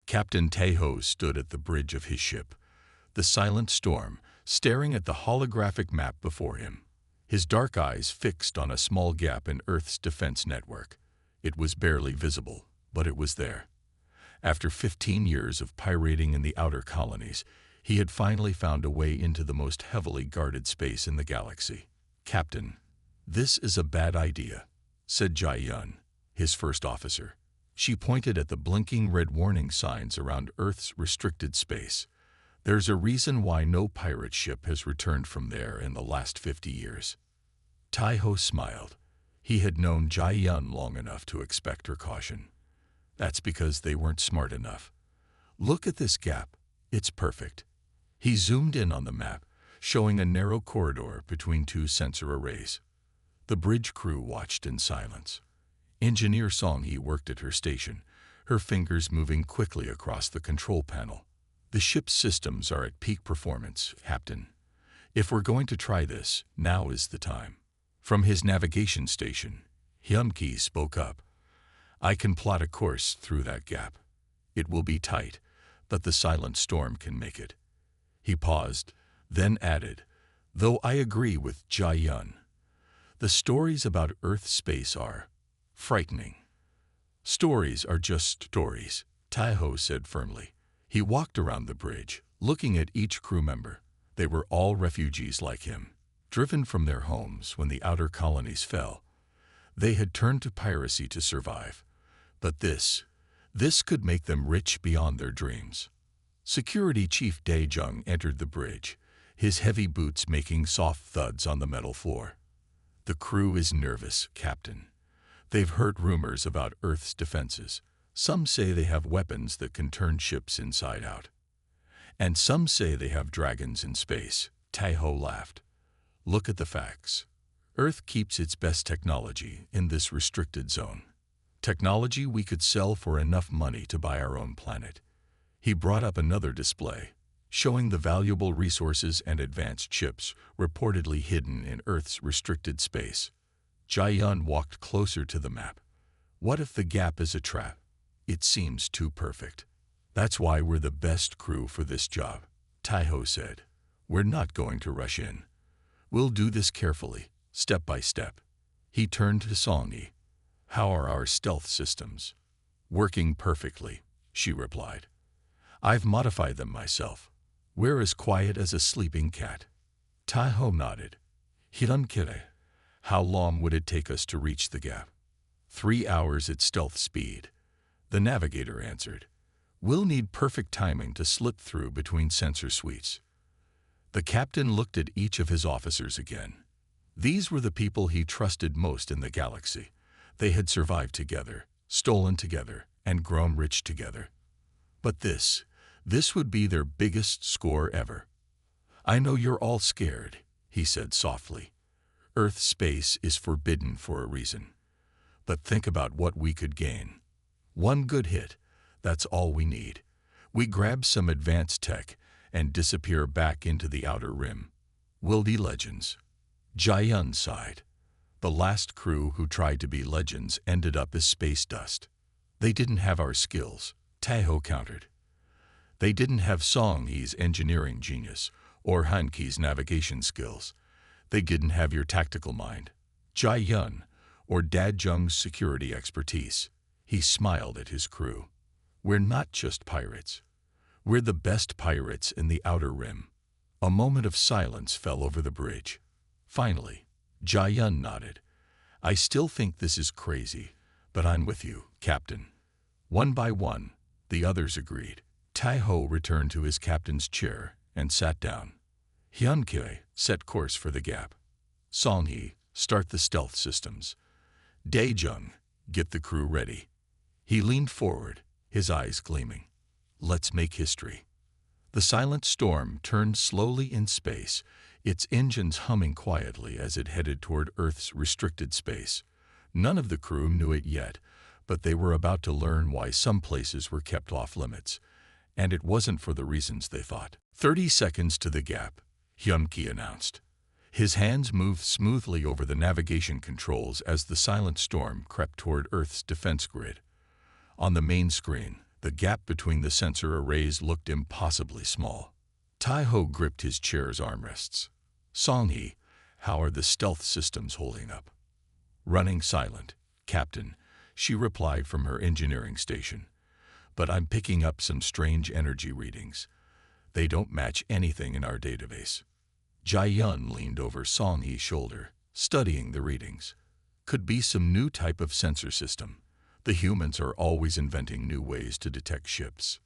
Captain Tejo stood at the bridge of his ship, the silent storm, staring at the holographic map before him, his dark eyes fixed on a small gap in Earth's defense network. It was barely visible, but it was there. After 15 years of pirating in the outer colonies, he had finally found a way into the most heavily guarded space in the galaxy. "Captain, this is a bad idea," said Jai Yun, his first officer. She pointed at the blinking red warning signs around Earth's restricted space. "There's a reason why no pirate ship has returned from there in the last 50 years. Tejo smiled. He had known Jai Yun long enough to expect her caution. "That's because they weren't smart enough. Look at this gap. It's perfect." He zoomed in on the map, showing a narrow corridor between two sensor arrays. The bridge crew watched in silence. Engineer Song-hee worked at her station, her fingers moving quickly across the control panel. "The ship's systems are at peak performance, Captain. If we're going to try this, now is the time." From his navigation station, Hyun-ki spoke up. "I can plot a course through that gap. It will be tight, but the silent storm can make it." He paused, then added, "Though I agree with Jai Yun. The stories about Earth space are frightening." "Stories are just stories," Tejo said firmly. He walked around the bridge, looking at each crew member. They were all refugees like him, driven from their homes when the outer colonies fell. They had turned to piracy to survive. But this could make them rich beyond their dreams. Security Chief Dae-jung entered the bridge, his heavy boots making soft thuds on the metal floor. "The crew is nervous, Captain. They've heard rumors about Earth's defenses. Some say they have weapons that can turn ships inside out. And some say they have dragons in space." Tejo laughed. "Look at the facts. Earth keeps its best technology in this restricted zone. Technology we could sell for enough money to buy our own planet." He brought up another display, showing the valuable resources and advanced chips reportedly hidden in Earth's restricted space. Jai Yun walked closer to the map. "What if the gap is a trap? It seems too perfect." "That's why we're the best crew for this job," Tejo said. "We're not going to rush in. We'll do this carefully, step by step." He turned to Song-hee. "How are our stealth systems?" "Working perfectly," she replied. "I've modified them myself. We're as quiet as a sleeping cat." Tejo nodded. "Hyun-ki, how long would it take us to reach the gap?" 3 hours at stealth speed," the navigator answered. "We'll need perfect timing to slip through between sensor suites." The captain looked at each of his officers again. These were the people he trusted most in the galaxy. They had survived together, stolen together, and grown rich together. But this would be their biggest score ever. "I know you're all scared," he said softly. "Earth space is forbidden for a reason. But think about what we could gain. One good hit, that's all we need. We grab some advanced tech and disappear back into the outer rim. We'll be legends." Jai Yun sighed. "The last crew who tried to be legends ended up as space dust." "They didn't have our skills," Tejo countered. "They didn't have Song-hee's engineering genius or Hyun-ki's navigation skills. They didn't have your tactical mind, Jai Yun, or Dae-jung's security expertise." He smiled at his crew. "We're not just pirates. We're the best pirates in the outer rim." A moment of silence fell over the bridge. Finally, Jai Yun nodded. "I still think this is crazy, but I'm with you, Captain." One by one, the others agreed. Tejo returned to his captain's chair and sat down. "Hyun-ki, set course for the gap. Song-hee, start the stealth systems. Dae-jung, get the crew ready." He leaned forward, his eyes gleaming. "Let's make history." The silent storm turned slowly in space, its engines humming quietly as it headed toward Earth's restricted space. None of the crew knew it yet, but they were about to learn why some places were kept off limits. And it wasn't for the reasons they thought. 30 seconds to the gap, Hyun-ki announced. His hands moved smoothly over the navigation controls as the silent storm crept toward Earth's defense grid. On the main screen, The gap between the sensor arrays looked impossibly small. Tai-ho gripped his chair's armrests. Song-hee, how are the stealth systems holding up? Running silent, Captain, she replied from her engineering station. But I'm picking up some strange energy readings. They don't match anything in our database. Jae-yun leaned over Song-hee's shoulder, studying the readings. Could be some new type of sensor system. The humans are always inventing new ways to detect ships.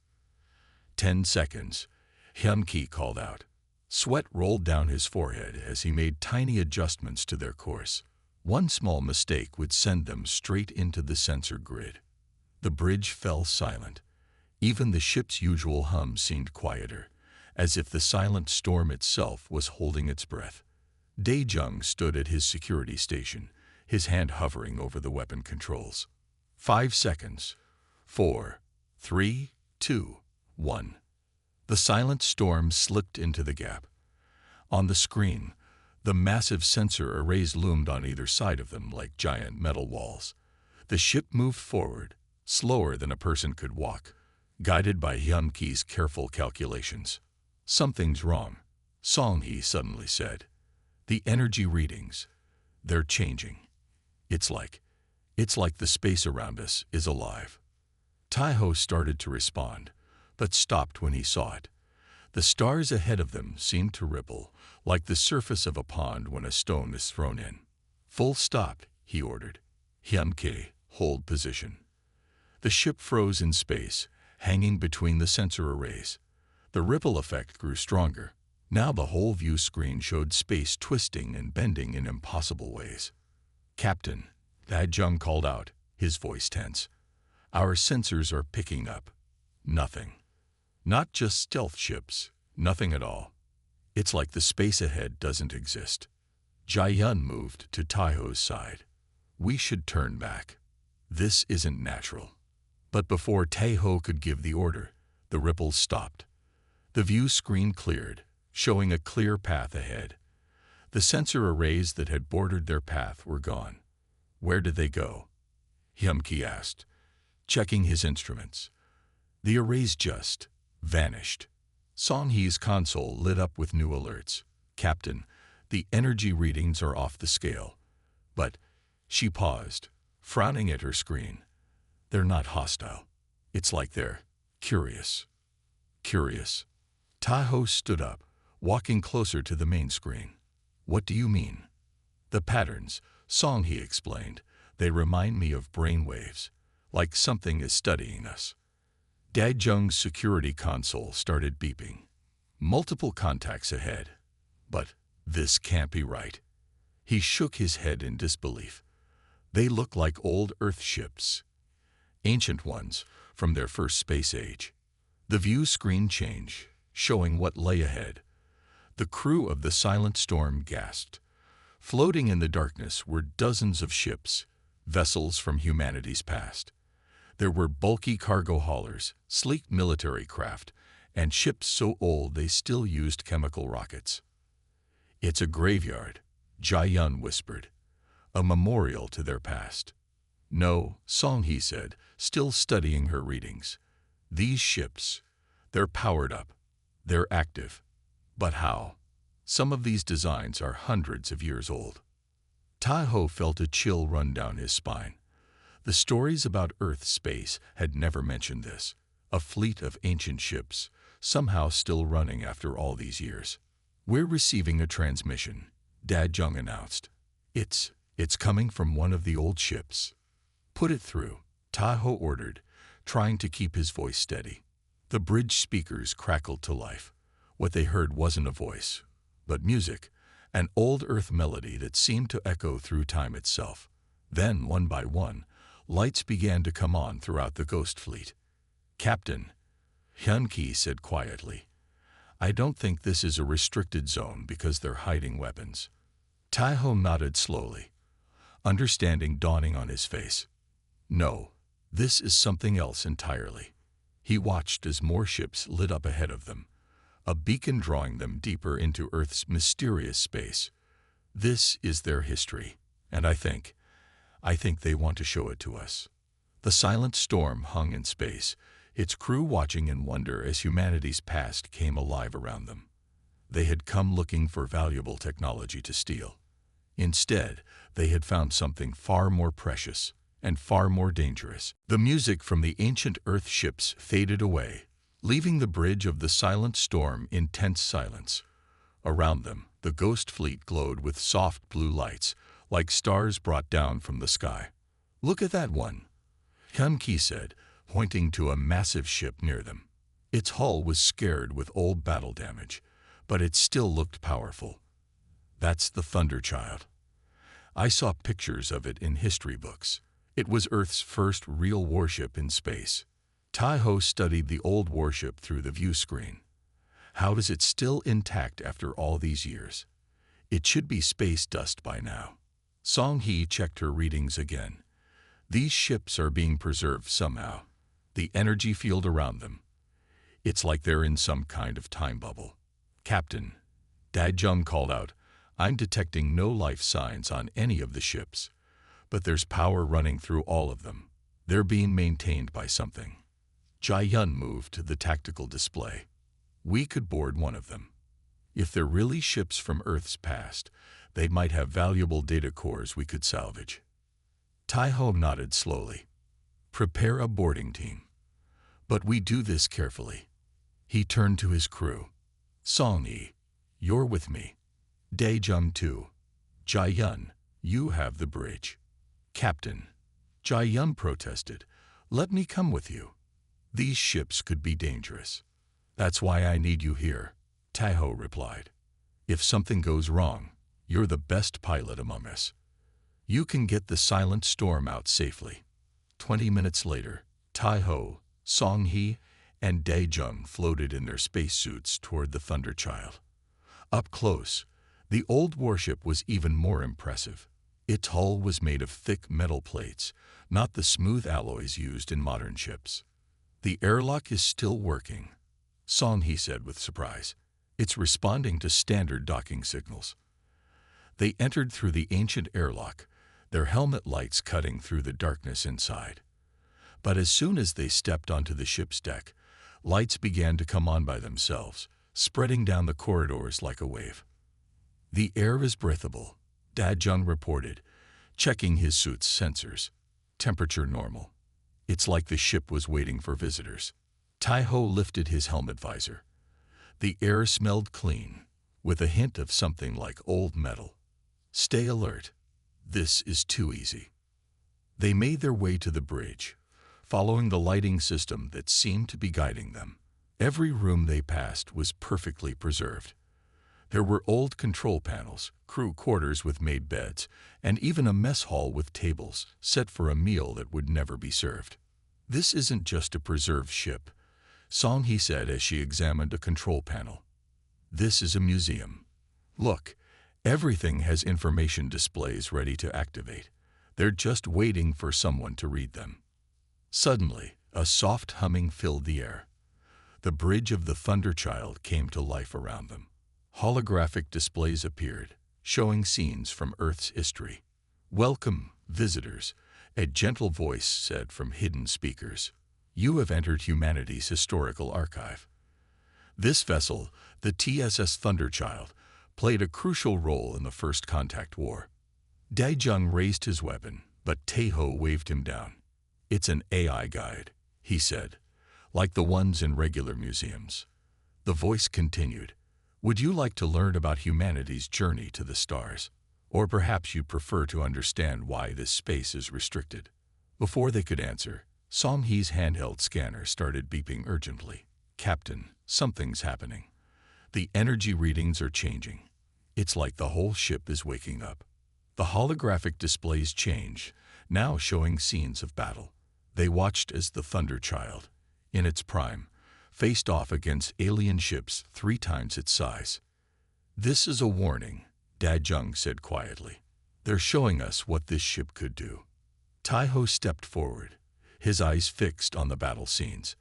10 seconds, Hyun-ki called out. Sweat rolled down his forehead as he made tiny adjustments to their course. One small mistake would send them straight into the sensor grid. The bridge fell silent. Even the ship's usual hum seemed quieter, as if the silent storm itself was holding its breath. Dae-jung stood at his security station, his hand hovering over the weapon controls. 5 seconds. 4, 3, 2, 1. The silent storm slipped into the gap. On the screen, the massive sensor arrays loomed on either side of them like giant metal walls. The ship moved forward, slower than a person could walk, guided by Hyun-ki's careful calculations. Something's wrong, Song-hee suddenly said. The energy readings, they're changing. It's like the space around us is alive. Tai-ho started to respond, but stopped when he saw it. The stars ahead of them seemed to ripple, like the surface of a pond when a stone is thrown in. Full stop, he ordered. Hyun-ki, hold position. The ship froze in space, hanging between the sensor arrays. The ripple effect grew stronger. Now the whole view screen showed space twisting and bending in impossible ways. Captain, Dae-jung called out, his voice tense. Our sensors are picking up. Nothing. Not just stealth ships, nothing at all. It's like the space ahead doesn't exist. Jae-yun moved to Tai-ho's side. We should turn back. This isn't natural. But before Tai-ho could give the order, the ripples stopped. The view screen cleared, showing a clear path ahead. The sensor arrays that had bordered their path were gone. Where did they go? Hyun-ki asked, checking his instruments. The arrays just vanished. Song-hee's console lit up with new alerts. Captain, the energy readings are off the scale. But she paused, frowning at her screen. They're not hostile. It's like they're curious. Curious. Tai-ho stood up, walking closer to the main screen. What do you mean? The patterns, Song-hee explained. They remind me of brain waves, like something is studying us. Dae-jung's security console started beeping. Multiple contacts ahead. But this can't be right. He shook his head in disbelief. They look like old Earth ships. Ancient ones from their first space age. The view screen changed, showing what lay ahead. The crew of the Silent Storm gasped. Floating in the darkness were dozens of ships, vessels from humanity's past. There were bulky cargo haulers, sleek military craft, and ships so old they still used chemical rockets. It's a graveyard, Jae-yun whispered. A memorial to their past. No, Song-hee said, still studying her readings. These ships, they're powered up. They're active. But how? Some of these designs are hundreds of years old. Tai-ho felt a chill run down his spine. The stories about Earth's space had never mentioned this. A fleet of ancient ships, somehow still running after all these years. We're receiving a transmission, Dae-jung announced. It's coming from one of the old ships. Put it through, Tai-ho ordered, trying to keep his voice steady. The bridge speakers crackled to life. What they heard wasn't a voice, but music, an old Earth melody that seemed to echo through time itself. Then, one by one, lights began to come on throughout the ghost fleet. Captain, Hyun-ki said quietly, I don't think this is a restricted zone because they're hiding weapons. Tai-ho nodded slowly, understanding dawning on his face. No, this is something else entirely. He watched as more ships lit up ahead of them, a beacon drawing them deeper into Earth's mysterious space. This is their history, and I think they want to show it to us. The silent storm hung in space, its crew watching in wonder as humanity's past came alive around them. They had come looking for valuable technology to steal. Instead, they had found something far more precious and far more dangerous. The music from the ancient Earth ships faded away, leaving the bridge of the silent storm in tense silence. Around them, the ghost fleet glowed with soft blue lights, like stars brought down from the sky. "Look at that one," Kumki said, pointing to a massive ship near them. Its hull was scarred with old battle damage, but it still looked powerful. "That's the Thunderchild. I saw pictures of it in history books. It was Earth's first real warship in space." Taiho studied the old warship through the view screen. How is it still intact after all these years? It should be space dust by now. Song He checked her readings again. These ships are being preserved somehow. The energy field around them. It's like they're in some kind of time bubble. "Captain," Daejung called out, "I'm detecting no life signs on any of the ships, but there's power running through all of them. They're being maintained by something." Jae-yun moved to the tactical display. "We could board one of them. If they're really ships from Earth's past, they might have valuable data cores we could salvage." Taiho nodded slowly. "Prepare a boarding team. But we do this carefully." He turned to his crew. "Song-yi, you're with me. Daejung too. Jae-yun, you have the bridge." "Captain," Jae-yun protested, "let me come with you. These ships could be dangerous." "That's why I need you here," Taiho replied. "If something goes wrong, you're the best pilot among us. You can get the silent storm out safely." 20 minutes later, Taiho, Song-hee, and Daejung floated in their spacesuits toward the Thunderchild. Up close, the old warship was even more impressive. Its hull was made of thick metal plates, not the smooth alloys used in modern ships. "The airlock is still working," Song-hee said with surprise. "It's responding to standard docking signals." They entered through the ancient airlock, their helmet lights cutting through the darkness inside. But as soon as they stepped onto the ship's deck, lights began to come on by themselves, spreading down the corridors like a wave. "The air is breathable," Daejung reported, checking his suit's sensors. "Temperature normal. It's like the ship was waiting for visitors." Taiho lifted his helmet visor. The air smelled clean, with a hint of something like old metal. "Stay alert. This is too easy." They made their way to the bridge, following the lighting system that seemed to be guiding them. Every room they passed was perfectly preserved. There were old control panels, crew quarters with made beds, and even a mess hall with tables set for a meal that would never be served. "This isn't just a preserved ship," Song-hee said as she examined a control panel. "This is a museum. Look, everything has information displays ready to activate. They're just waiting for someone to read them." Suddenly, a soft humming filled the air. The bridge of the Thunderchild came to life around them. Holographic displays appeared, showing scenes from Earth's history. "Welcome, visitors," a gentle voice said from hidden speakers. "You have entered humanity's historical archive." This vessel, the TSS Thunderchild, played a crucial role in the First Contact War. Daejung raised his weapon, but Taiho waved him down. "It's an AI guide," he said, "like the ones in regular museums." The voice continued, "Would you like to learn about humanity's journey to the stars? Or perhaps you prefer to understand why this space is restricted?" Before they could answer, Song-hee's handheld scanner started beeping urgently. "Captain, something's happening. The energy readings are changing. It's like the whole ship is waking up." The holographic displays changed, now showing scenes of battle. They watched as the Thunderchild, in its prime, faced off against alien ships 3 times its size. "This is a warning," Daejung said quietly. "They're showing us what this ship could do." Taiho stepped forward, his eyes fixed on the battle scenes.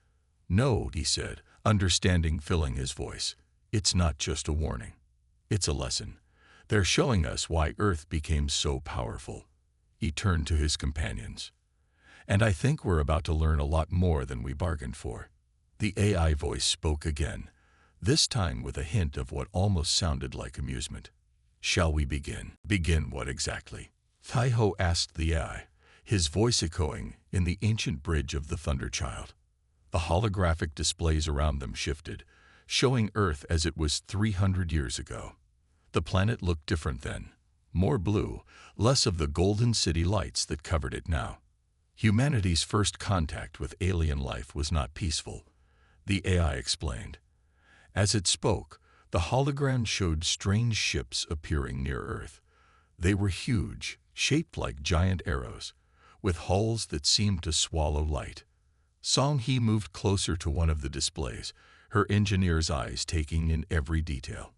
"No," he said, understanding filling his voice. "It's not just a warning. It's a lesson. They're showing us why Earth became so powerful." He turned to his companions. And I think we're about to learn a lot more than we bargained for. The AI voice spoke again, this time with a hint of what almost sounded like amusement. Shall we begin? Begin what exactly? Tai-Ho asked the AI, his voice echoing in the ancient bridge of the Thunderchild. The holographic displays around them shifted, showing Earth as it was 300 years ago. The planet looked different then, more blue, less of the golden city lights that covered it now. Humanity's first contact with alien life was not peaceful, the AI explained. As it spoke, the hologram showed strange ships appearing near Earth. They were huge, shaped like giant arrows, with hulls that seemed to swallow light. Song-Hee moved closer to one of the displays, her engineer's eyes taking in every detail.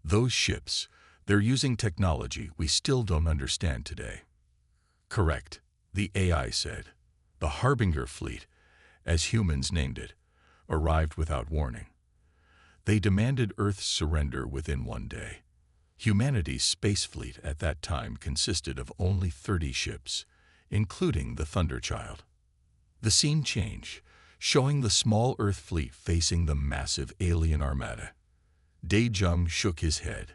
Those ships, they're using technology we still don't understand today. Correct, the AI said. The Harbinger fleet, as humans named it, arrived without warning. They demanded Earth's surrender within one day. Humanity's space fleet at that time consisted of only 30 ships, including the Thunderchild. The scene changed, showing the small Earth fleet facing the massive alien armada. Dae-jung shook his head.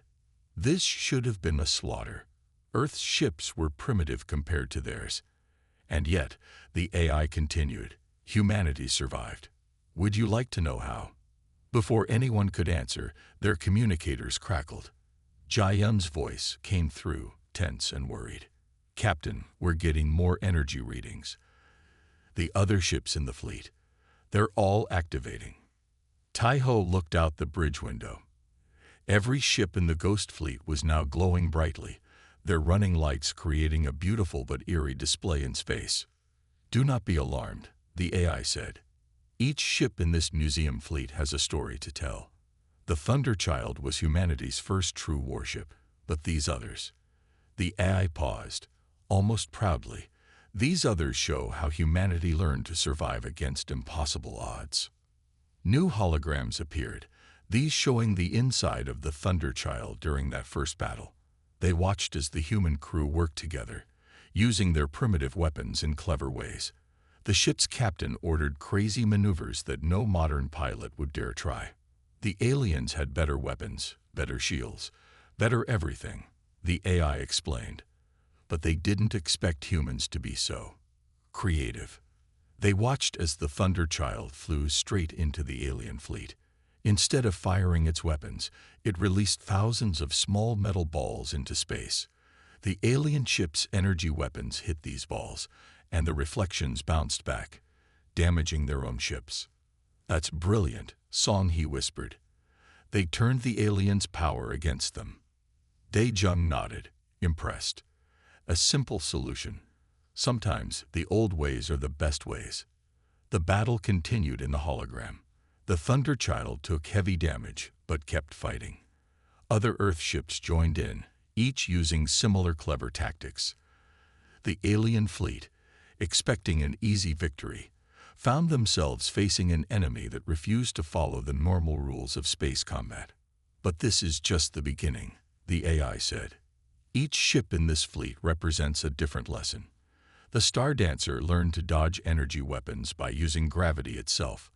This should have been a slaughter. Earth's ships were primitive compared to theirs. And yet, the AI continued, humanity survived. Would you like to know how? Before anyone could answer, their communicators crackled. Jae-yun's voice came through, tense and worried. Captain, we're getting more energy readings. The other ships in the fleet, they're all activating. Tai-Ho looked out the bridge window. Every ship in the Ghost Fleet was now glowing brightly, their running lights creating a beautiful but eerie display in space. Do not be alarmed, the AI said. Each ship in this museum fleet has a story to tell. The Thunderchild was humanity's first true warship, but these others. The AI paused, almost proudly. These others show how humanity learned to survive against impossible odds. New holograms appeared, these showing the inside of the Thunderchild during that first battle. They watched as the human crew worked together, using their primitive weapons in clever ways. The ship's captain ordered crazy maneuvers that no modern pilot would dare try. The aliens had better weapons, better shields, better everything, the AI explained. But they didn't expect humans to be so creative. They watched as the Thunderchild flew straight into the alien fleet. Instead of firing its weapons, it released thousands of small metal balls into space. The alien ship's energy weapons hit these balls, and the reflections bounced back, damaging their own ships. That's brilliant, Song-Hee whispered. They turned the aliens' power against them. Dae-jung nodded, impressed. A simple solution. Sometimes the old ways are the best ways. The battle continued in the hologram. The Thunderchild took heavy damage, but kept fighting. Other Earth ships joined in, each using similar clever tactics. The alien fleet, expecting an easy victory, found themselves facing an enemy that refused to follow the normal rules of space combat. But this is just the beginning, the AI said. Each ship in this fleet represents a different lesson. The Star Dancer learned to dodge energy weapons by using gravity itself.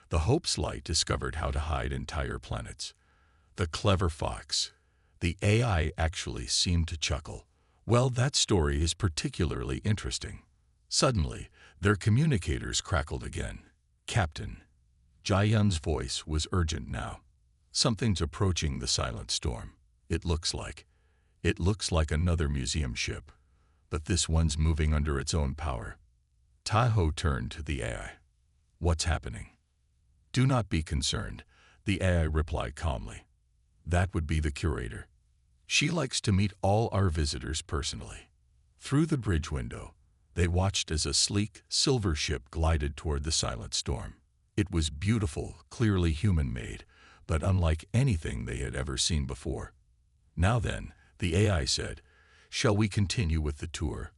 The Hope's Light discovered how to hide entire planets. The Clever Fox. The AI actually seemed to chuckle. Well, that story is particularly interesting. Suddenly, their communicators crackled again. Captain. Jae-yun's voice was urgent now. Something's approaching the silent storm. It looks like another museum ship. But this one's moving under its own power. Tai-Ho turned to the AI. What's happening? Do not be concerned, the AI replied calmly. That would be the curator. She likes to meet all our visitors personally. Through the bridge window, they watched as a sleek, silver ship glided toward the silent storm. It was beautiful, clearly human-made, but unlike anything they had ever seen before. Now then, the AI said, shall we continue with the tour?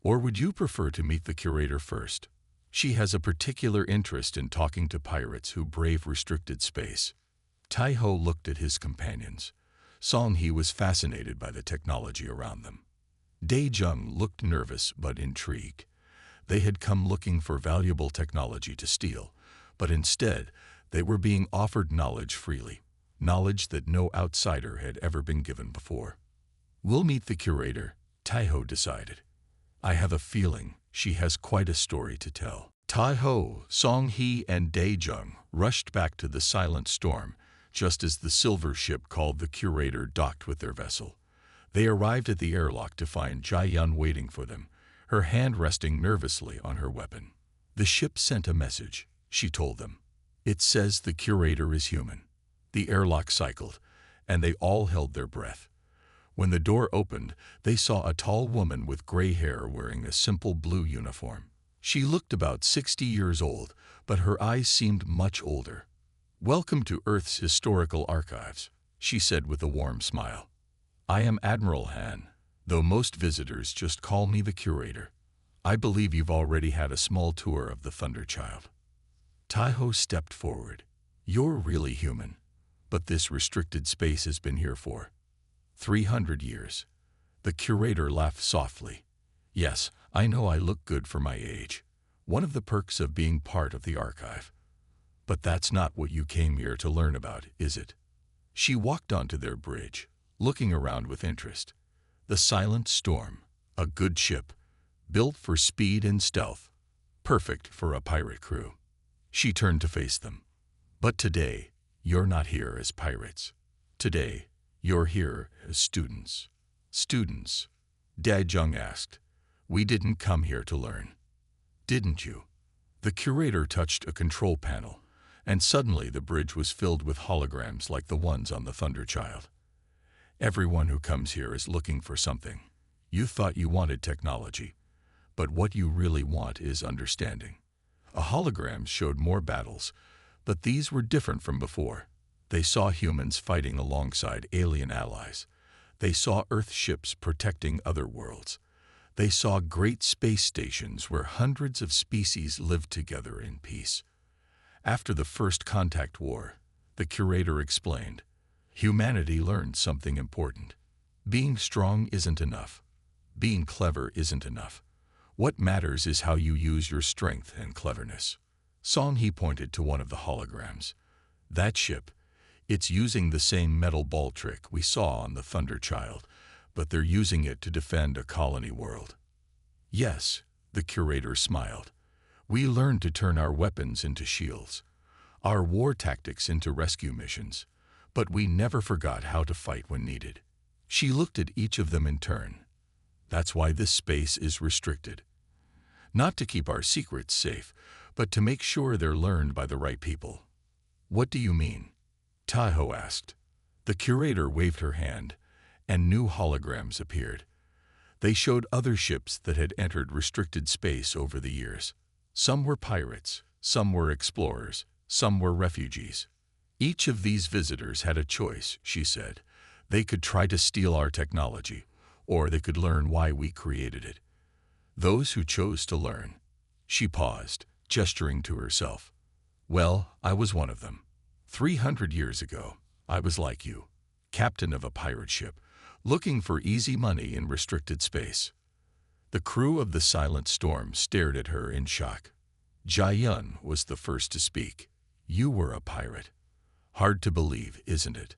Or would you prefer to meet the curator first? She has a particular interest in talking to pirates who brave restricted space. Tai-Ho looked at his companions. Song-Hee was fascinated by the technology around them. Dae-jung looked nervous but intrigued. They had come looking for valuable technology to steal, but instead, they were being offered knowledge freely, knowledge that no outsider had ever been given before. "We'll meet the curator," Taiho decided. "I have a feeling she has quite a story to tell." Taiho, Song-hee, and Dae-jung rushed back to the Silent Storm just as the silver ship called the curator docked with their vessel. They arrived at the airlock to find Jae-yun waiting for them, her hand resting nervously on her weapon. "The ship sent a message," she told them. "It says the curator is human." The airlock cycled, and they all held their breath. When the door opened, they saw a tall woman with gray hair wearing a simple blue uniform. She looked about 60 years old, but her eyes seemed much older. "Welcome to Earth's historical archives," she said with a warm smile. "I am Admiral Han, though most visitors just call me the curator. I believe you've already had a small tour of the Thunderchild." Taiho stepped forward. "You're really human, but this restricted space has been here for 300 years. The curator laughed softly. "Yes, I know I look good for my age. One of the perks of being part of the archive. But that's not what you came here to learn about, is it?" She walked onto their bridge, looking around with interest. The Silent Storm, a good ship, built for speed and stealth, perfect for a pirate crew. She turned to face them. "But today, you're not here as pirates. Today, you're here as students." "Students?" Dae-jung asked. "We didn't come here to learn. Didn't you?" The curator touched a control panel, and suddenly the bridge was filled with holograms like the ones on the Thunderchild. "Everyone who comes here is looking for something. You thought you wanted technology, but what you really want is understanding." A hologram showed more battles, but these were different from before. They saw humans fighting alongside alien allies. They saw Earth ships protecting other worlds. They saw great space stations where hundreds of species lived together in peace. After the First Contact War, the curator explained, humanity learned something important. Being strong isn't enough. Being clever isn't enough. What matters is how you use your strength and cleverness. Song-hee pointed to one of the holograms. "That ship, it's using the same metal ball trick we saw on the Thunderchild, but they're using it to defend a colony world." "Yes," the curator smiled. "We learned to turn our weapons into shields, our war tactics into rescue missions, but we never forgot how to fight when needed." She looked at each of them in turn. "That's why this space is restricted. Not to keep our secrets safe, but to make sure they're learned by the right people." "What do you mean?" Taiho asked. The curator waved her hand, and new holograms appeared. They showed other ships that had entered restricted space over the years. Some were pirates, some were explorers, some were refugees. "Each of these visitors had a choice," she said. "They could try to steal our technology, or they could learn why we created it. Those who chose to learn." She paused, gesturing to herself. "Well, I was one of them. 300 years ago, I was like you, captain of a pirate ship, looking for easy money in restricted space." The crew of the Silent Storm stared at her in shock. Jae-yun was the first to speak. "You were a pirate. Hard to believe, isn't it?"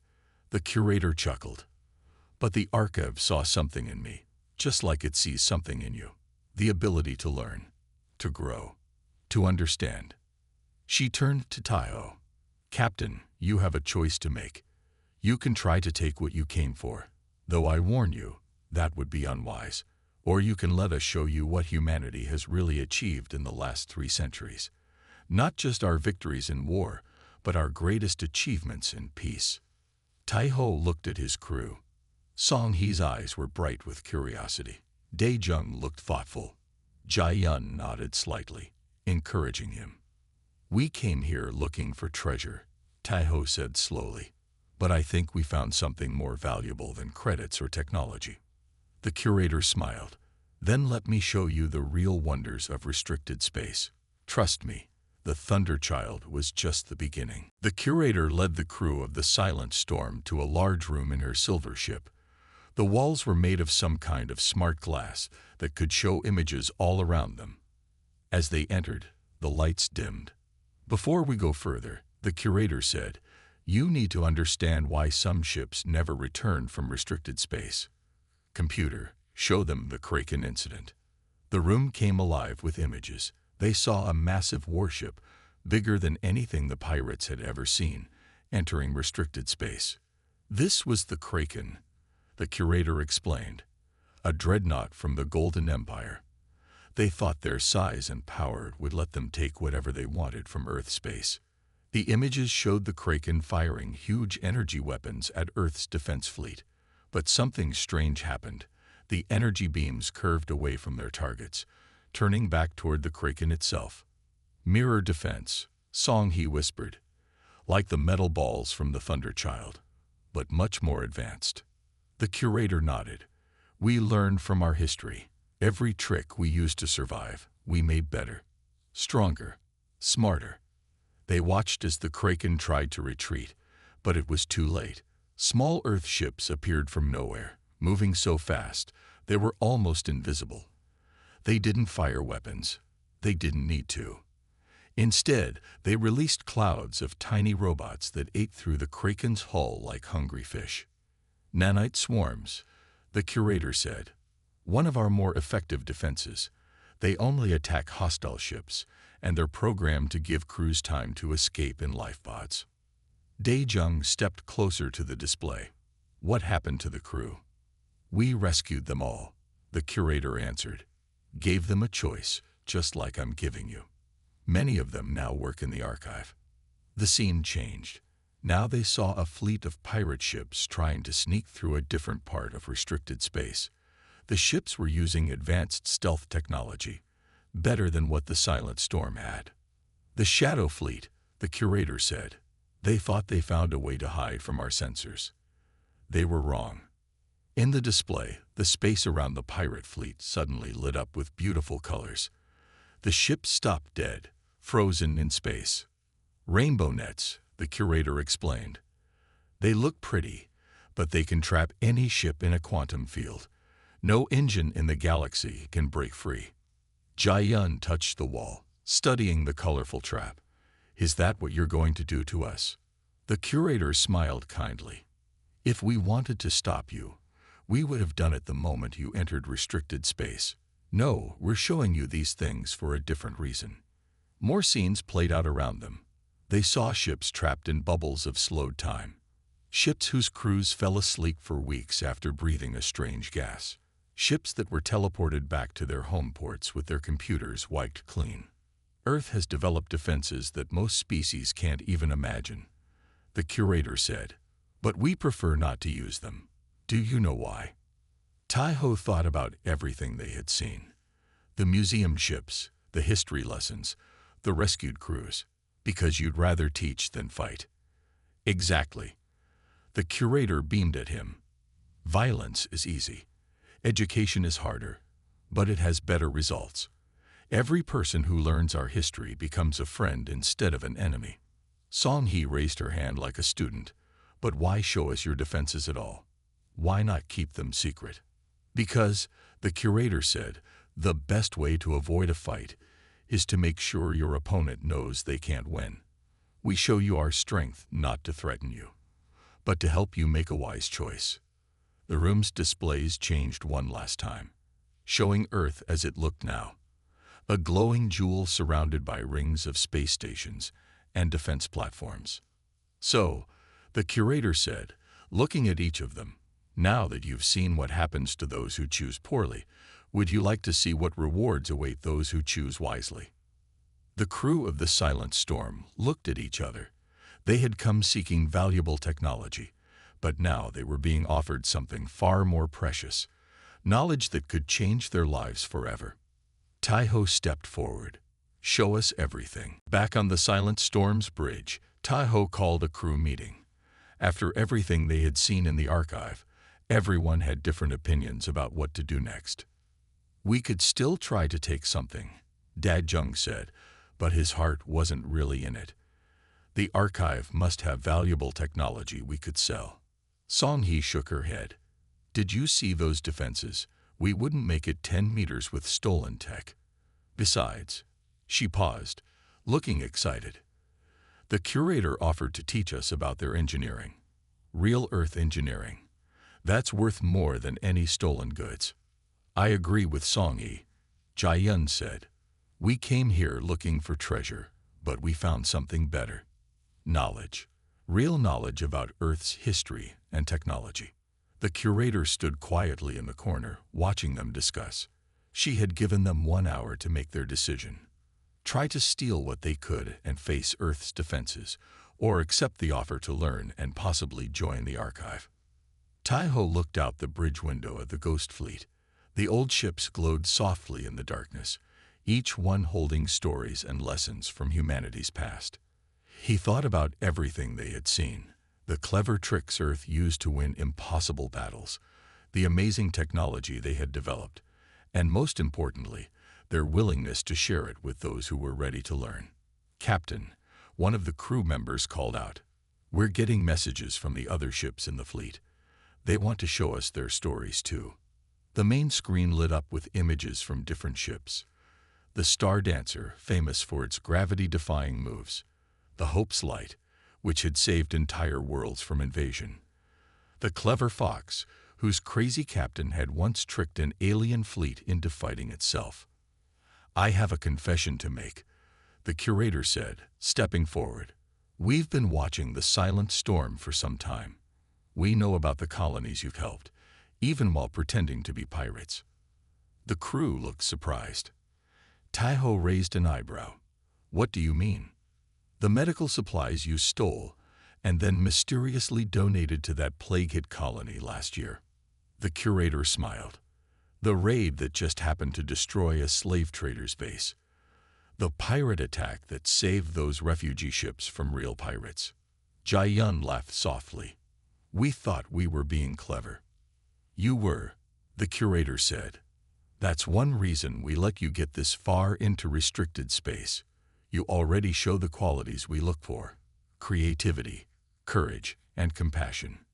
The curator chuckled. "But the archive saw something in me, just like it sees something in you. The ability to learn, to grow, to understand." She turned to Taiho. "Captain, you have a choice to make. You can try to take what you came for, though I warn you, that would be unwise. Or you can let us show you what humanity has really achieved in the last 3 centuries. Not just our victories in war, but our greatest achievements in peace." Taiho looked at his crew. Song-hee's eyes were bright with curiosity. Dae-jung looked thoughtful. Jae-yun nodded slightly, encouraging him. "We came here looking for treasure," Taiho said slowly. "But I think we found something more valuable than credits or technology." The curator smiled. "Then let me show you the real wonders of restricted space. Trust me, the Thunderchild was just the beginning." The curator led the crew of the Silent Storm to a large room in her silver ship. The walls were made of some kind of smart glass that could show images all around them. As they entered, the lights dimmed. Before we go further, the curator said, you need to understand why some ships never return from restricted space. Computer, show them the Kraken incident. The room came alive with images. They saw a massive warship, bigger than anything the pirates had ever seen, entering restricted space. This was the Kraken, the curator explained, a dreadnought from the Golden Empire. They thought their size and power would let them take whatever they wanted from Earth space. The images showed the Kraken firing huge energy weapons at Earth's defense fleet. But something strange happened. The energy beams curved away from their targets, turning back toward the Kraken itself. Mirror defense, Song-Hee whispered, like the metal balls from the Thunder Child, but much more advanced. The curator nodded. We learned from our history. Every trick we used to survive, we made better, stronger, smarter. They watched as the Kraken tried to retreat, but it was too late. Small Earth ships appeared from nowhere, moving so fast they were almost invisible. They didn't fire weapons. They didn't need to. Instead, they released clouds of tiny robots that ate through the Kraken's hull like hungry fish. Nanite swarms, the curator said. One of our more effective defenses. They only attack hostile ships, and they're programmed to give crews time to escape in lifeboats. Dae-jung stepped closer to the display. What happened to the crew? We rescued them all, the curator answered. Gave them a choice, just like I'm giving you. Many of them now work in the archive. The scene changed. Now they saw a fleet of pirate ships trying to sneak through a different part of restricted space. The ships were using advanced stealth technology, better than what the Silent Storm had. The Shadow Fleet, the curator said. They thought they found a way to hide from our sensors. They were wrong. In the display, the space around the pirate fleet suddenly lit up with beautiful colors. The ships stopped dead, frozen in space. Rainbow nets, the curator explained. They look pretty, but they can trap any ship in a quantum field. No engine in the galaxy can break free. Jai-yun touched the wall, studying the colorful trap. Is that what you're going to do to us? The curator smiled kindly. If we wanted to stop you, we would have done it the moment you entered restricted space. No, we're showing you these things for a different reason. More scenes played out around them. They saw ships trapped in bubbles of slowed time. Ships whose crews fell asleep for weeks after breathing a strange gas. Ships that were teleported back to their home ports with their computers wiped clean. Earth has developed defenses that most species can't even imagine, the curator said, but we prefer not to use them. Do you know why? Taiho thought about everything they had seen. The museum ships, the history lessons, the rescued crews, because you'd rather teach than fight. Exactly. The curator beamed at him. Violence is easy. Education is harder, but it has better results. Every person who learns our history becomes a friend instead of an enemy. Song-Hee raised her hand like a student. But why show us your defenses at all? Why not keep them secret? Because, the curator said, the best way to avoid a fight is to make sure your opponent knows they can't win. We show you our strength not to threaten you, but to help you make a wise choice. The room's displays changed one last time, showing Earth as it looked now. A glowing jewel surrounded by rings of space stations and defense platforms. So, the curator said, looking at each of them, now that you've seen what happens to those who choose poorly, would you like to see what rewards await those who choose wisely? The crew of the Silent Storm looked at each other. They had come seeking valuable technology, but now they were being offered something far more precious, knowledge that could change their lives forever. Taiho stepped forward. Show us everything. Back on the Silent Storm's bridge, Taiho called a crew meeting. After everything they had seen in the archive, everyone had different opinions about what to do next. We could still try to take something, Dae-jung said, but his heart wasn't really in it. The archive must have valuable technology we could sell. Song-Hee shook her head. Did you see those defenses? We wouldn't make it 10 meters with stolen tech. Besides, She paused, looking excited. The curator offered to teach us about their engineering. Real Earth engineering. That's worth more than any stolen goods. I agree with Song-Yi, Jai-yun said. We came here looking for treasure, but we found something better. Knowledge. Real knowledge about Earth's history and technology. The curator stood quietly in the corner, watching them discuss. She had given them 1 hour to make their decision. Try to steal what they could and face Earth's defenses, or accept the offer to learn and possibly join the archive. Taiho looked out the bridge window at the ghost fleet. The old ships glowed softly in the darkness, each one holding stories and lessons from humanity's past. He thought about everything they had seen, the clever tricks Earth used to win impossible battles, the amazing technology they had developed, and most importantly, their willingness to share it with those who were ready to learn. Captain, one of the crew members called out, "We're getting messages from the other ships in the fleet. They want to show us their stories too." The main screen lit up with images from different ships. The Star Dancer, famous for its gravity-defying moves. The Hope's Light, which had saved entire worlds from invasion. The Clever Fox, whose crazy captain had once tricked an alien fleet into fighting itself. "I have a confession to make," the curator said, stepping forward. "We've been watching the Silent Storm for some time. We know about the colonies you've helped, even while pretending to be pirates." The crew looked surprised. Taiho raised an eyebrow. "What do you mean?" "The medical supplies you stole and then mysteriously donated to that plague-hit colony last year." The curator smiled. "The raid that just happened to destroy a slave trader's base. The pirate attack that saved those refugee ships from real pirates." Jai-yun laughed softly. "We thought we were being clever." "You were," the curator said. "That's one reason we let you get this far into restricted space. You already show the qualities we look for: creativity, courage, and compassion.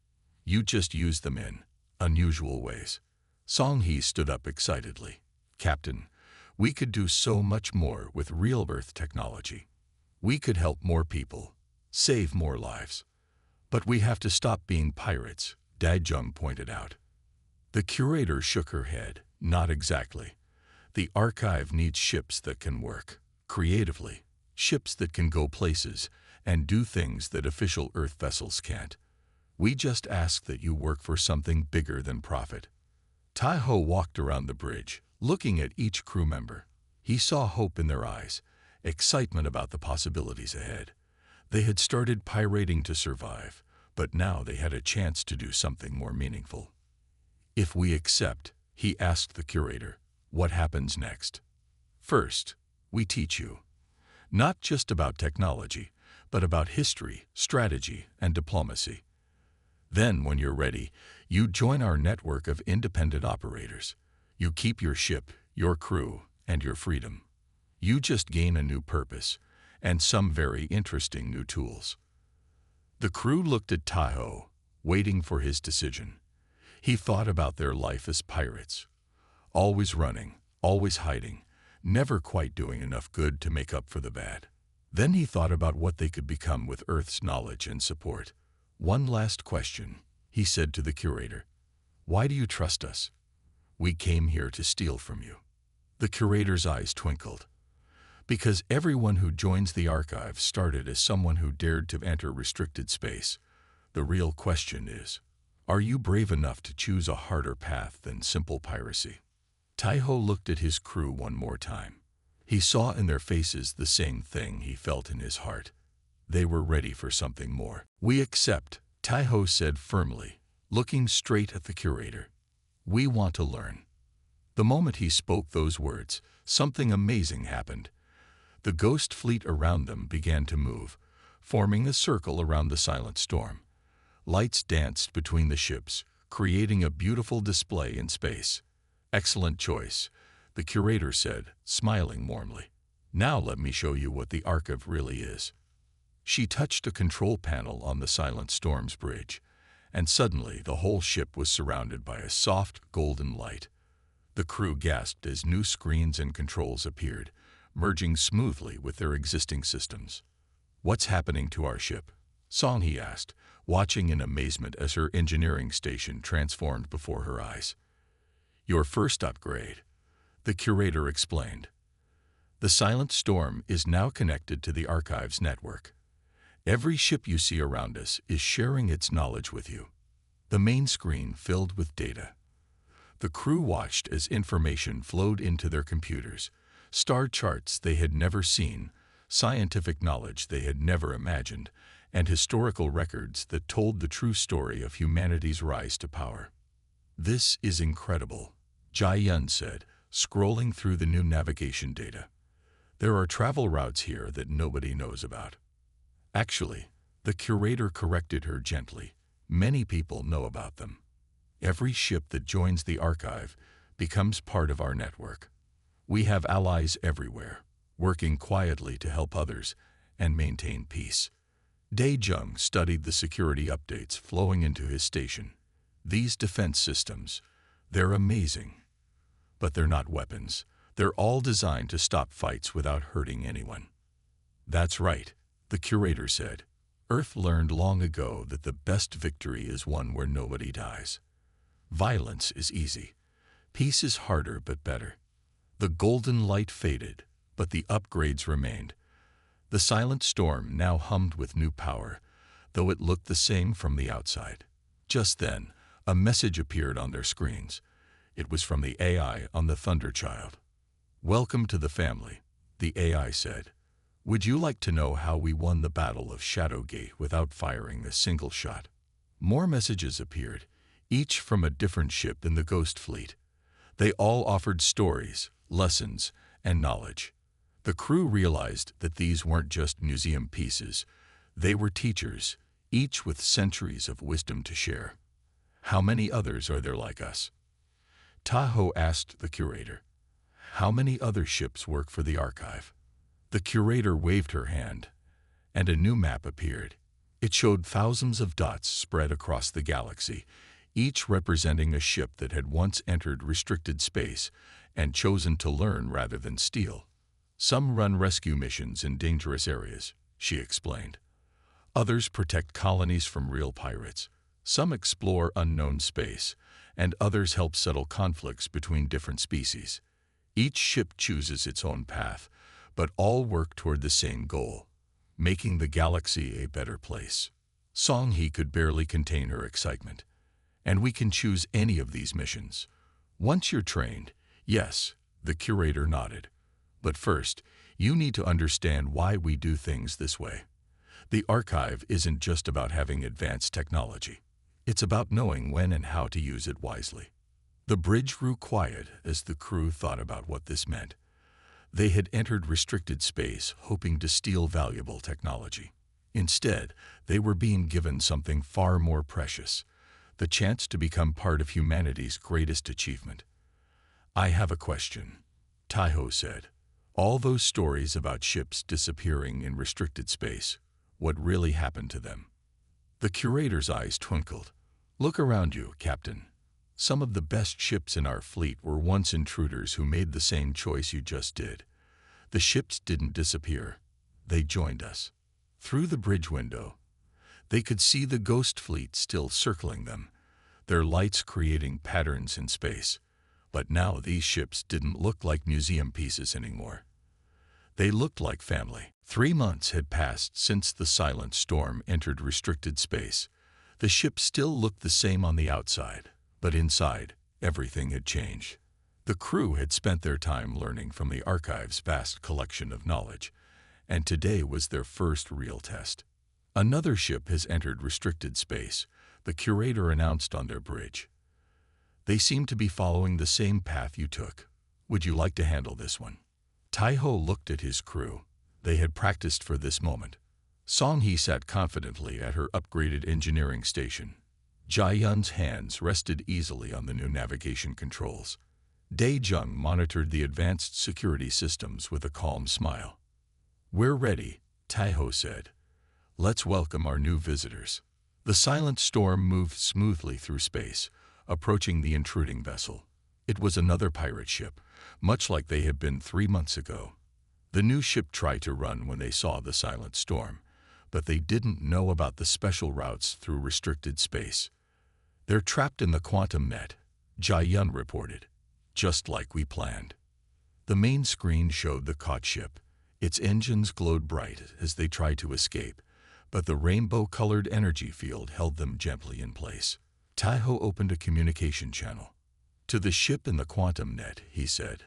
You just use them in unusual ways." Song-Hee stood up excitedly. "Captain, we could do so much more with real Earth technology. We could help more people, save more lives. But we have to stop being pirates," Dae-jung pointed out. The curator shook her head. "Not exactly. The archive needs ships that can work creatively, ships that can go places and do things that official Earth vessels can't. We just ask that you work for something bigger than profit." Taiho walked around the bridge, looking at each crew member. He saw hope in their eyes, excitement about the possibilities ahead. They had started pirating to survive, but now they had a chance to do something more meaningful. "If we accept," he asked the curator, "what happens next?" "First, we teach you. Not just about technology, but about history, strategy, and diplomacy. Then, when you're ready, you join our network of independent operators. You keep your ship, your crew, and your freedom. You just gain a new purpose, and some very interesting new tools." The crew looked at Taiho, waiting for his decision. He thought about their life as pirates. Always running, always hiding, never quite doing enough good to make up for the bad. Then he thought about what they could become with Earth's knowledge and support. "One last question," he said to the curator. "Why do you trust us?" "We came here to steal from you." The curator's eyes twinkled. "Because everyone who joins the archive started as someone who dared to enter restricted space. The real question is, are you brave enough to choose a harder path than simple piracy?" Taiho looked at his crew one more time. He saw in their faces the same thing he felt in his heart. They were ready for something more. "We accept," Taiho said firmly, looking straight at the curator. "We want to learn." The moment he spoke those words, something amazing happened. The ghost fleet around them began to move, forming a circle around the Silent Storm. Lights danced between the ships, creating a beautiful display in space. "Excellent choice," the curator said, smiling warmly. "Now let me show you what the archive really is." She touched a control panel on the Silent Storm's bridge, and suddenly the whole ship was surrounded by a soft, golden light. The crew gasped as new screens and controls appeared, merging smoothly with their existing systems. "What's happening to our ship?" Song He asked, watching in amazement as her engineering station transformed before her eyes. "Your first upgrade," the curator explained. "The Silent Storm is now connected to the Archives network. Every ship you see around us is sharing its knowledge with you." The main screen filled with data. The crew watched as information flowed into their computers, star charts they had never seen, scientific knowledge they had never imagined, and historical records that told the true story of humanity's rise to power. "This is incredible," Jai Yun said, scrolling through the new navigation data. "There are travel routes here that nobody knows about." Actually, the curator corrected her gently. Many people know about them. Every ship that joins the archive becomes part of our network. We have allies everywhere, working quietly to help others and maintain peace. Dae-jung studied the security updates flowing into his station. "These defense systems, they're amazing. But they're not weapons. They're all designed to stop fights without hurting anyone." "That's right," the curator said. "Earth learned long ago that the best victory is one where nobody dies. Violence is easy. Peace is harder but better." The golden light faded, but the upgrades remained. The Silent Storm now hummed with new power, though it looked the same from the outside. Just then, a message appeared on their screens. It was from the AI on the Thunderchild. "Welcome to the family," the AI said. "Would you like to know how we won the Battle of Shadowgate without firing a single shot?" More messages appeared, each from a different ship in the Ghost Fleet. They all offered stories, lessons, and knowledge. The crew realized that these weren't just museum pieces. They were teachers, each with centuries of wisdom to share. "How many others are there like us?" Tahoe asked the curator. "How many other ships work for the archive?" The curator waved her hand, and a new map appeared. It showed thousands of dots spread across the galaxy, each representing a ship that had once entered restricted space and chosen to learn rather than steal. "Some run rescue missions in dangerous areas," she explained. "Others protect colonies from real pirates. Some explore unknown space, and others help settle conflicts between different species. Each ship chooses its own path, but all work toward the same goal, making the galaxy a better place." Song He could barely contain her excitement. "And we can choose any of these missions. Once you're trained." "Yes," the curator nodded. "But first, you need to understand why we do things this way. The archive isn't just about having advanced technology. It's about knowing when and how to use it wisely." The bridge grew quiet as the crew thought about what this meant. They had entered restricted space hoping to steal valuable technology. Instead, they were being given something far more precious, the chance to become part of humanity's greatest achievement. "I have a question," Tahoe said. "All those stories about ships disappearing in restricted space, what really happened to them?" The curator's eyes twinkled. "Look around you, Captain. Some of the best ships in our fleet were once intruders who made the same choice you just did. The ships didn't disappear. They joined us. Through the bridge window, they could see the Ghost Fleet still circling them, their lights creating patterns in space. But now these ships didn't look like museum pieces anymore. They looked like family." 3 months had passed since the Silent Storm entered restricted space. The ship still looked the same on the outside, but inside, everything had changed. The crew had spent their time learning from the archive's vast collection of knowledge, and today was their first real test. "Another ship has entered restricted space," the curator announced on their bridge. "They seem to be following the same path you took. Would you like to handle this one?" Tahoe looked at his crew. They had practiced for this moment. Song He sat confidently at her upgraded engineering station. Jai Yun's hands rested easily on the new navigation controls. Dae-jung monitored the advanced security systems with a calm smile. "We're ready," Tahoe said. "Let's welcome our new visitors." The Silent Storm moved smoothly through space, approaching the intruding vessel. It was another pirate ship, much like they had been 3 months ago. The new ship tried to run when they saw the silent storm, but they didn't know about the special routes through restricted space. They're trapped in the quantum net, Jai-yun reported, just like we planned. The main screen showed the caught ship. Its engines glowed bright as they tried to escape, but the rainbow-colored energy field held them gently in place. Taiho opened a communication channel. To the ship in the quantum net, he said,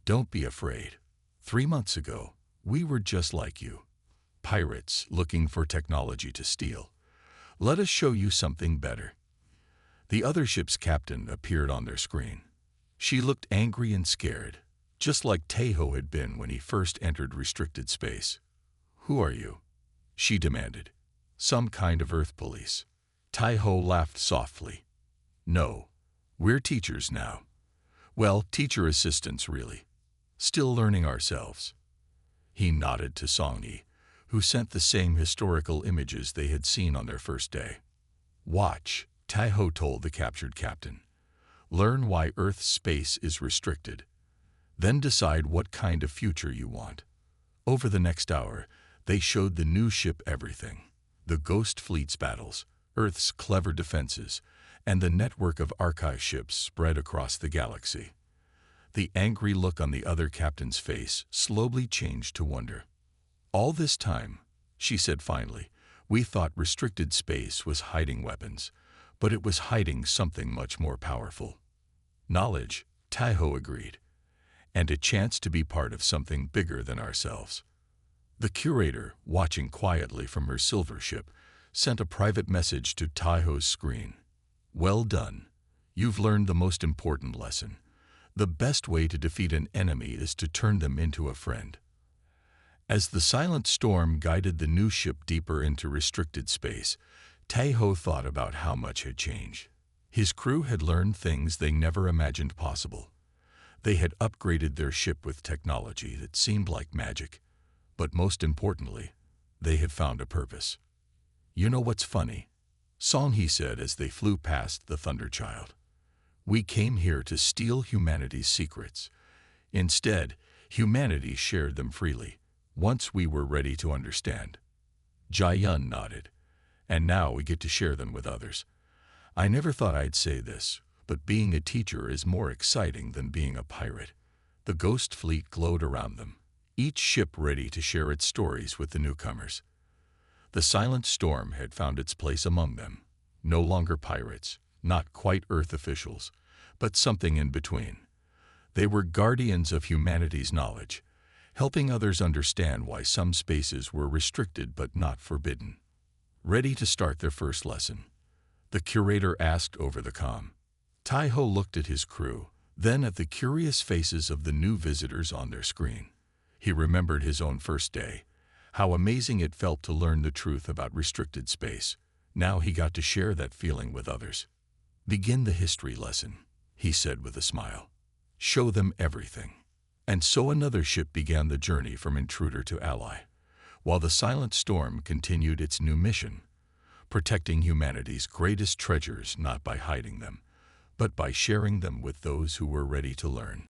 "Don't be afraid. 3 months ago, we were just like you. Pirates looking for technology to steal. Let us show you something better." The other ship's captain appeared on their screen. She looked angry and scared, just like Taiho had been when he first entered restricted space. "Who are you?" she demanded. "Some kind of Earth police." Taiho laughed softly. "No, we're teachers now. Well, teacher assistants really. Still learning ourselves." He nodded to Song-yi, who sent the same historical images they had seen on their first day. "Watch," Taiho told the captured captain. "Learn why Earth's space is restricted. Then decide what kind of future you want." Over the next hour, they showed the new ship everything. The Ghost Fleet's battles, Earth's clever defenses, and the network of archive ships spread across the galaxy. The angry look on the other captain's face slowly changed to wonder. "All this time," she said finally, "we thought restricted space was hiding weapons, but it was hiding something much more powerful." "Knowledge," Taiho agreed, "and a chance to be part of something bigger than ourselves." The curator, watching quietly from her silver ship, sent a private message to Taiho's screen. "Well done. You've learned the most important lesson. The best way to defeat an enemy is to turn them into a friend." As the silent storm guided the new ship deeper into restricted space, Taiho thought about how much had changed. His crew had learned things they never imagined possible. They had upgraded their ship with technology that seemed like magic, but most importantly, they had found a purpose. "You know what's funny?" Song-hee said as they flew past the Thunder Child. "We came here to steal humanity's secrets. Instead, humanity shared them freely, once we were ready to understand." Jai-yun nodded. "And now we get to share them with others. I never thought I'd say this, but being a teacher is more exciting than being a pirate." The Ghost Fleet glowed around them, each ship ready to share its stories with the newcomers. The silent storm had found its place among them, no longer pirates, not quite Earth officials, but something in between. They were guardians of humanity's knowledge, helping others understand why some spaces were restricted but not forbidden. Ready to start their first lesson, the curator asked over the comm. Taiho looked at his crew, then at the curious faces of the new visitors on their screen. He remembered his own first day, how amazing it felt to learn the truth about restricted space. Now he got to share that feeling with others. "Begin the history lesson," he said with a smile. "Show them everything." And so another ship began the journey from intruder to ally, while the silent storm continued its new mission, protecting humanity's greatest treasures not by hiding them, but by sharing them with those who were ready to learn.